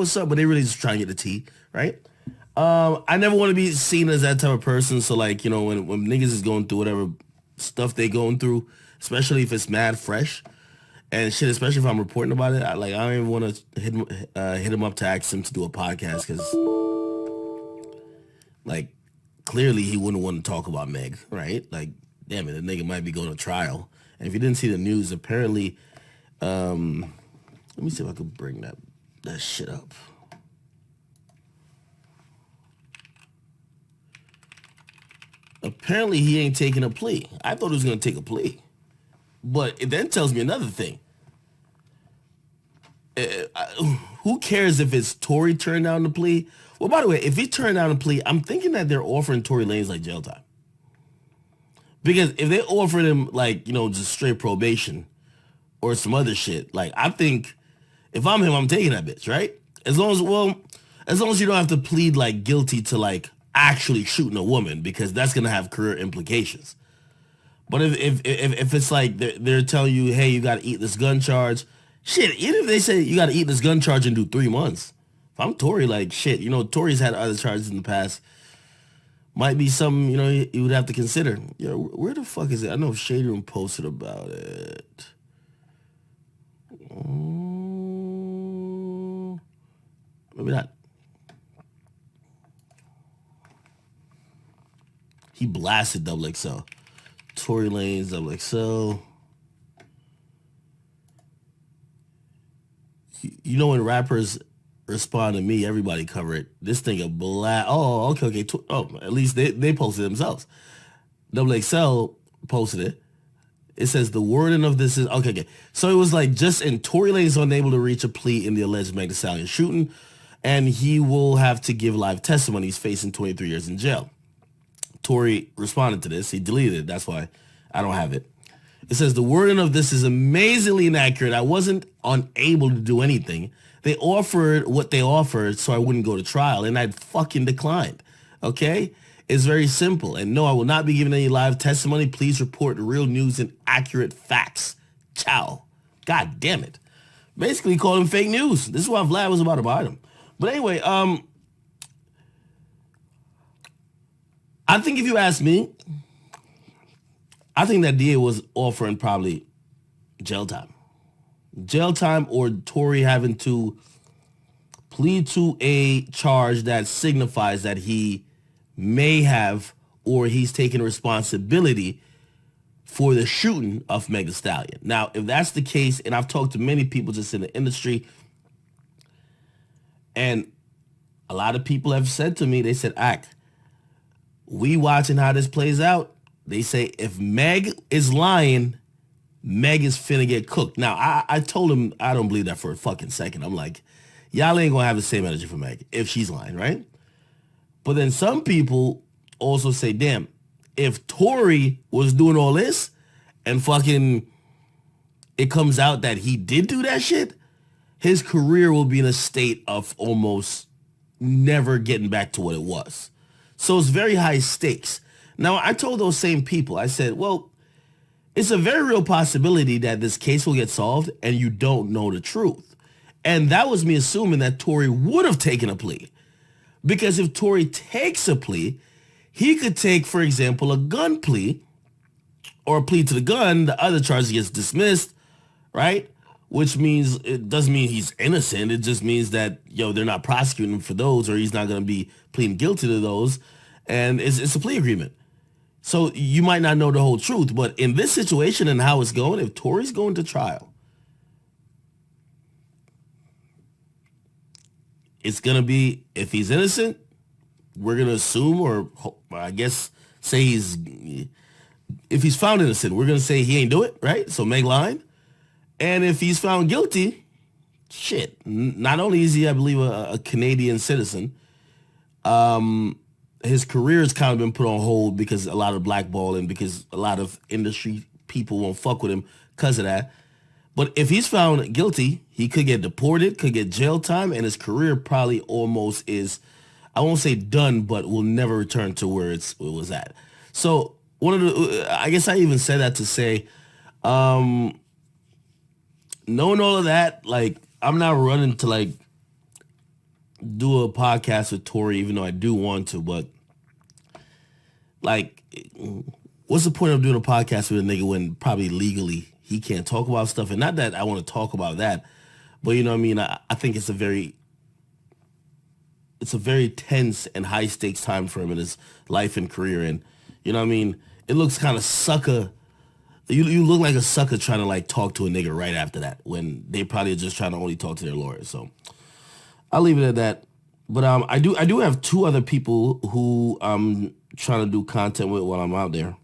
what's up, but they really just trying to get the tea, right? I never want to be seen as that type of person. So like, when niggas is going through whatever stuff they going through, especially if it's mad fresh and shit, especially if I'm reporting about it, I don't even want to hit him up to ask him to do a podcast because like clearly he wouldn't want to talk about Meg, right? Like, damn it, the nigga might be going to trial. And if you didn't see the news, apparently, let me see if I could bring that shit up. Apparently he ain't taking a plea. I thought he was going to take a plea. But it then tells me another thing. Who cares if it's Tory turned down the plea? Well, by the way, if he turned down the plea, I'm thinking that they're offering Tory Lanez like jail time. Because if they offered him like, just straight probation or some other shit, like I think if I'm him, I'm taking that bitch, right? As long as you don't have to plead like guilty to like actually shooting a woman, because that's gonna have career implications. But if it's like they're telling you, hey, you gotta eat this gun charge, shit, even if they say you gotta eat this gun charge and do 3 months, if I'm Tory, like shit, Tory's had other charges in the past. Might be something, you would have to consider. Where the fuck is it? I know Shady Room posted about it. Maybe not. He blasted Double XL. Tory Lanez, Double XL. When rappers respond to me, everybody cover it. This thing a blast. Oh, okay. At least they posted it themselves. Double XL posted it. It says the wording of this is okay. So it was like just in Tory Lanez is unable to reach a plea in the alleged Meg Thee Stallion shooting, and he will have to give live testimony. He's facing 23 years in jail. Tory responded to this. He deleted it. That's why I don't have it. It says the wording of this is amazingly inaccurate. I wasn't unable to do anything. They offered what they offered so I wouldn't go to trial, and I'd fucking declined. Okay? It's very simple. And no, I will not be giving any live testimony. Please report real news and accurate facts. Ciao. God damn it. Basically called him fake news. This is why Vlad was about to buy him. But anyway, I think if you ask me, I think that DA was offering probably jail time. Jail time or Tory having to plead to a charge that signifies that he may have or he's taking responsibility for the shooting of Meg Thee Stallion. Now, if that's the case, and I've talked to many people just in the industry, and a lot of people have said to me, they said, we watching how this plays out. They say if Meg is lying, Meg is finna get cooked. Now, I told him I don't believe that for a fucking second. I'm like, y'all ain't gonna have the same energy for Meg if she's lying, right? But then some people also say, damn, if Tory was doing all this and fucking it comes out that he did do that shit, his career will be in a state of almost never getting back to what it was. So it's very high stakes. Now, I told those same people, I said, well, it's a very real possibility that this case will get solved and you don't know the truth. And that was me assuming that Tory would have taken a plea. Because if Tory takes a plea, he could take, for example, a gun plea or a plea to the gun. The other charge gets dismissed, right? Which means it doesn't mean he's innocent. It just means that, they're not prosecuting him for those, or he's not going to be pleading guilty to those. And it's a plea agreement. So you might not know the whole truth, but in this situation and how it's going, if Tory's going to trial, it's going to be, if he's innocent, we're going to assume, or I guess say if he's found innocent, we're going to say he ain't do it, right? So Meg lying. And if he's found guilty, shit, not only is he, I believe, a Canadian citizen, his career has kind of been put on hold because a lot of blackballing, because a lot of industry people won't fuck with him because of that. But if he's found guilty, he could get deported, could get jail time, and his career probably almost is, I won't say done, but will never return to where it was at. So I guess I even said that to say, knowing all of that, like, I'm not running to like do a podcast with Tory, even though I do want to, but like, what's the point of doing a podcast with a nigga when probably legally he can't talk about stuff? And not that I want to talk about that, but you know what I mean? I think it's a very tense and high stakes time for him in his life and career. And you know what I mean? It looks kind of sucker. You look like a sucker trying to like talk to a nigga right after that when they probably are just trying to only talk to their lawyers. So I'll leave it at that. But I do have two other people who I'm trying to do content with while I'm out there.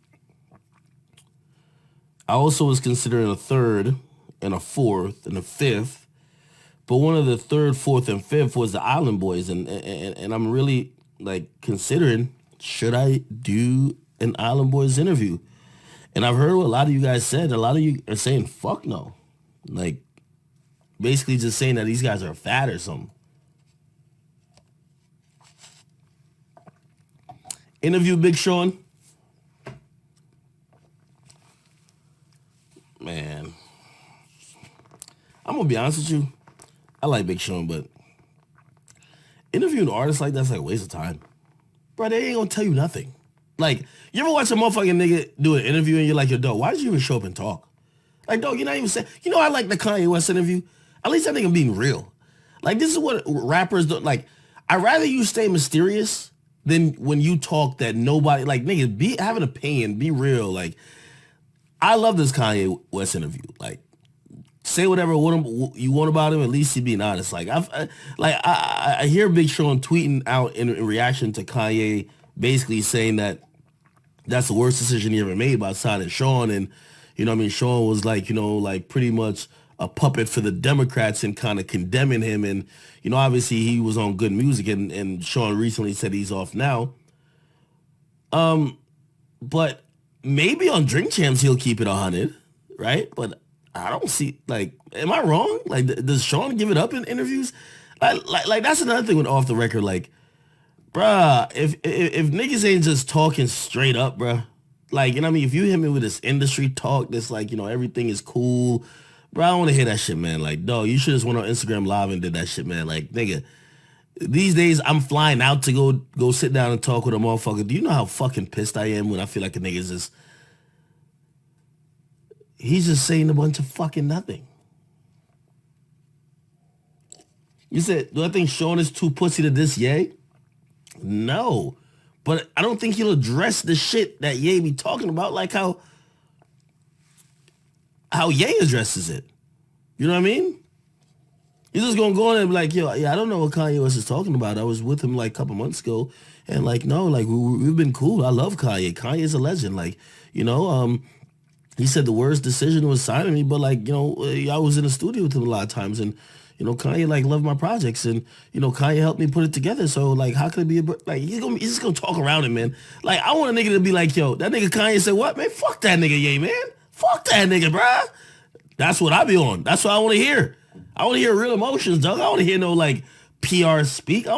I also was considering a third and a fourth and a fifth, but one of the third, fourth, and fifth was the Island Boys, and I'm really like considering, should I do an Island Boys interview? And I've heard what a lot of you guys said. A lot of you are saying fuck no, like basically just saying that these guys are fat or something. Interview Big Sean. Man, I'm gonna be honest with you. I like Big Sean, but interviewing artists like that's like a waste of time. Bro, they ain't gonna tell you nothing. Like, you ever watch a motherfucking nigga do an interview and you're like, yo, dog, why did you even show up and talk? Like, dog, you're not even saying, you know, I like the Kanye West interview. At least that nigga being real. Like, this is what rappers do. Like, I'd rather you stay mysterious than when you talk that nobody, like, nigga, have an opinion, be real. Like, I love this Kanye West interview. Like, say whatever you want about him, at least he being honest. Like, I hear Big Sean tweeting out in reaction to Kanye basically saying that that's the worst decision he ever made about signing Sean. And, you know what I mean, Sean was like, you know, like pretty much a puppet for the Democrats and kind of condemning him. And, you know, obviously he was on good music and Sean recently said he's off now. But maybe on Drink Champs he'll keep it 100, right? But I don't see, like, am I wrong? Like, does Sean give it up in interviews? Like that's another thing with Off the Record. Like, bruh, if niggas ain't just talking straight up, bruh, like, you know what I mean? If you hit me with this industry talk that's like, you know, everything is cool, bruh, I don't want to hear that shit, man. Like, dog, you should just went on Instagram Live and did that shit, man. Like, nigga, these days I'm flying out to go sit down and talk with a motherfucker. Do you know how fucking pissed I am when I feel like a nigga's just, he's just saying a bunch of fucking nothing. You said, do I think Sean is too pussy to diss Ye? No. But I don't think he'll address the shit that Ye be talking about, like how Ye addresses it. You know what I mean? He's just gonna go in and be like, yo, yeah, I don't know what Kanye West is talking about. I was with him like a couple months ago, and like, no, like we've been cool. I love Kanye. Kanye's a legend. Like, you know, he said the worst decision was signing me, but like, you know, I was in the studio with him a lot of times, and you know, Kanye like loved my projects, and you know, Kanye helped me put it together. So like, how could it be like he's just gonna talk around it, man? Like, I want a nigga to be like, yo, that nigga Kanye said what, man? Fuck that nigga, Ye, man. Fuck that nigga, bruh. That's what I be on. That's what I want to hear. I want to hear real emotions, dog. I want to hear no like PR speak.